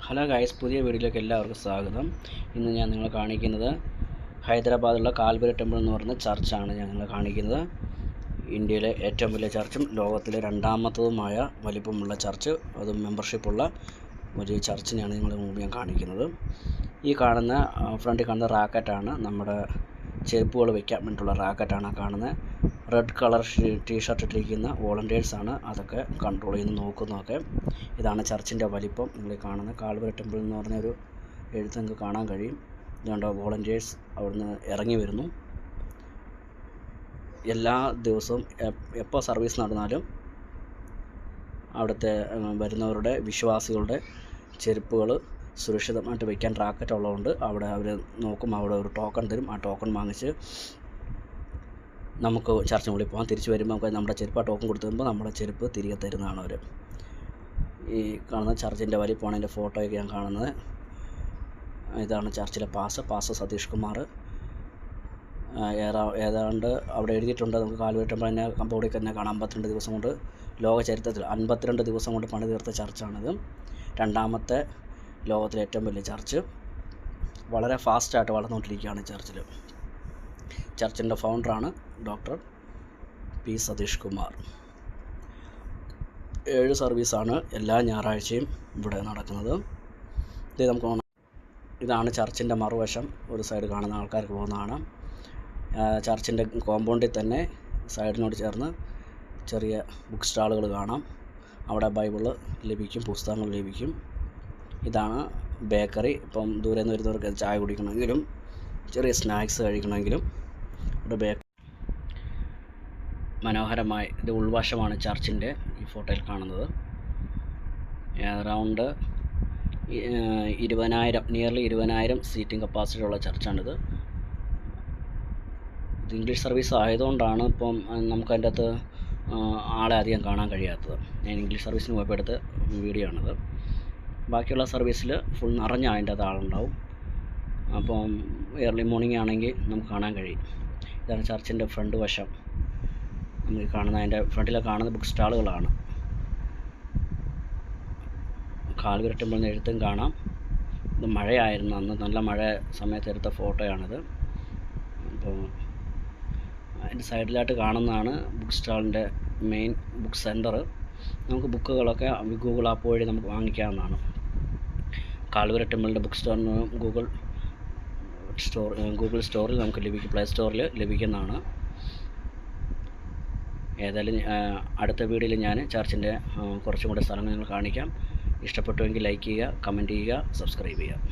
Hello guys, പുതിയ വീഡിയോയിലേക്ക് എല്ലാവർക്കും സ്വാഗതം. ഇന്ന് ഞാൻ നിങ്ങളെ കാണിക്കുന്നത് ഹൈദരാബാദിലുള്ള കാൽവരി ടെമ്പിൾ എന്ന് പറയുന്ന ചർച്ചാണ് ഞാൻ നിങ്ങളെ കാണിക്കുന്നത്. ഇന്ത്യയിലെ ഏറ്റവും വലിയ ചർച്ചും ലോകത്തിലെ രണ്ടാമത്തതുമായ വലിപ്പമുള്ള ചർച്ച്, അതും മെമ്പർഷിപ്പുള്ള ഒരു ചർച്ചിനെയാണ് നിങ്ങളുടെ മുമ്പ് ഞാൻ കാണിക്കുന്നത്. ഈ കാണുന്ന ഫ്രണ്ടിൽ കാണുന്ന റാക്കറ്റാണ് നമ്മുടെ ചെരുപ്പുകൾ വയ്ക്കാൻ വേണ്ടിയിട്ടുള്ള റാക്കറ്റാണ് കാണുന്നത്. റെഡ് കളർ ടീഷർട്ട് ഇട്ടിരിക്കുന്ന വോളണ്ടിയേഴ്സാണ് അതൊക്കെ കൺട്രോൾ ചെയ്യുന്ന നോക്കുന്നതൊക്കെ. ഇതാണ് ചർച്ചിൻ്റെ വലിപ്പം. നിങ്ങൾ കാണുന്ന കാൽവരി ടെമ്പിൾ എന്ന് പറഞ്ഞൊരു എഴുത്ത് നിങ്ങൾക്ക് കാണാൻ കഴിയും. ഇതുകൊണ്ട് വോളണ്ടിയേഴ്സ് അവിടുന്ന് ഇറങ്ങി വരുന്നു. എല്ലാ ദിവസവും എപ്പോൾ സർവീസ് നടന്നാലും അവിടുത്തെ വരുന്നവരുടെ വിശ്വാസികളുടെ ചെരുപ്പുകൾ സുരക്ഷിതമായിട്ട് വയ്ക്കാൻ റാക്കറ്റ് ഉള്ളതുകൊണ്ട് അവിടെ അവർ നോക്കും. അവിടെ ഒരു ടോക്കൺ തരും. ആ ടോക്കൺ വാങ്ങിച്ച് നമുക്ക് ചർച്ചിനുള്ളിൽ പോകാം. തിരിച്ച് വരുമ്പോൾ നമുക്ക് നമ്മുടെ ചെരുപ്പ് ആ ടോക്കൺ കൊടുത്തു വരുമ്പോൾ നമ്മുടെ ചെരുപ്പ് തിരികെ തരുന്നതാണ് അവർ. ഈ കാണുന്ന ചർച്ചിൻ്റെ വലിപ്പമാണ് അതിൻ്റെ ഫോട്ടോയൊക്കെ ഞാൻ കാണുന്നത്. ഇതാണ് ചർച്ചിലെ പാസ് സതീഷ് കുമാർ. ഏതാണ്ട് അവിടെ എഴുതിയിട്ടുണ്ട്. നമുക്ക് കാൽവരി ടെമ്പിൾ തന്നെ കമ്പോഡിൽ തന്നെ കാണാം. 52 ദിവസം കൊണ്ട് ലോക ചരിത്രത്തിൽ 52 ദിവസം കൊണ്ട് പണി തീർത്ത ചർച്ചാണിത്. രണ്ടാമത്തെ ലോകത്തിലെ ഏറ്റവും വലിയ ചർച്ച്. വളരെ ഫാസ്റ്റായിട്ട് വളർന്നുകൊണ്ടിരിക്കുകയാണ് ചർച്ചിൽ. ചർച്ചിൻ്റെ ഫൗണ്ടറാണ് ഡോക്ടർ പി സതീഷ് കുമാർ. 7 സർവീസാണ് എല്ലാ ഞായറാഴ്ചയും ഇവിടെ നടക്കുന്നത്. ഇത് നമുക്ക് ഇതാണ് ചർച്ചിൻ്റെ മറുവശം. ഒരു സൈഡ് കാണുന്ന ആൾക്കാർക്ക് പോകുന്നതാണ്. ചർച്ചിൻ്റെ കോമ്പൗണ്ടിൽ തന്നെ സൈഡിനോട് ചേർന്ന് ചെറിയ ബുക്ക് സ്റ്റാളുകൾ കാണാം. അവിടെ ബൈബിള് ലഭിക്കും, പുസ്തകങ്ങൾ ലഭിക്കും. ഇതാണ് ബേക്കറി. ഇപ്പം ദൂരെ നിന്ന് വരുന്നവർക്ക് ചായ കുടിക്കണമെങ്കിലും ചെറിയ സ്നാക്സ് കഴിക്കണമെങ്കിലും ഇവിടെ മനോഹരമായി ഇത് ഉൾവശമാണ് ചർച്ചിൻ്റെ ഈ ഫോട്ടോയിൽ കാണുന്നത്. അറൗണ്ട് 20,000 സീറ്റിംഗ് കപ്പാസിറ്റി ഉള്ള ചർച്ചാണിത്. ഇത് ഇംഗ്ലീഷ് സർവീസ് ആയതുകൊണ്ടാണ് ഇപ്പം നമുക്ക് അതിൻ്റെ അകത്ത് ആളെ അധികം കാണാൻ കഴിയാത്തത്. ഞാൻ ഇംഗ്ലീഷ് സർവീസിന് പോയപ്പോൾ എടുത്ത വീഡിയോ ആണിത്. ബാക്കിയുള്ള സർവീസിൽ ഫുൾ നിറഞ്ഞ അതിൻ്റെ അകത്ത് ആളുണ്ടാവും. അപ്പം ഏർലി മോർണിംഗ് ആണെങ്കിൽ നമുക്ക് കാണാൻ കഴിയും. ഇതാണ് ചർച്ചിൻ്റെ ഫ്രണ്ട് വശം. നമുക്ക് കാണുന്ന അതിൻ്റെ ഫ്രണ്ടിൽ കാണുന്ന ബുക്ക് സ്റ്റാളുകളാണ്. കാൽവരി ടെമ്പിളിന് എഴുത്തും കാണാം. ഇത് മഴയായിരുന്നു അന്ന്, നല്ല മഴ സമയത്ത് എടുത്ത ഫോട്ടോയാണിത്. അപ്പോൾ അതിൻ്റെ സൈഡിലായിട്ട് കാണുന്നതാണ് ബുക്ക് സ്റ്റാളിൻ്റെ മെയിൻ ബുക്ക് സെൻറ്റർ. നമുക്ക് ബുക്കുകളൊക്കെ ഗൂഗിൾ ആപ്പ് വഴി നമുക്ക് വാങ്ങിക്കാവുന്നതാണ്. കാൽവരി ടെമ്പിളിൻ്റെ ബുക്ക് സ്റ്റോറിന് ഗൂഗിൾ സ്റ്റോറിൽ നമുക്ക് ലഭിക്കും, പ്ലേ സ്റ്റോറിൽ ലഭിക്കുന്നതാണ്. ഏതായാലും അടുത്ത വീഡിയോയിൽ ഞാൻ ചർച്ചിൻ്റെ കുറച്ചും കൂടെ സ്ഥലങ്ങൾ കാണിക്കാം. ഇഷ്ടപ്പെട്ടുവെങ്കിൽ ലൈക്ക് ചെയ്യുക, കമൻറ്റ് ചെയ്യുക, സബ്സ്ക്രൈബ് ചെയ്യുക.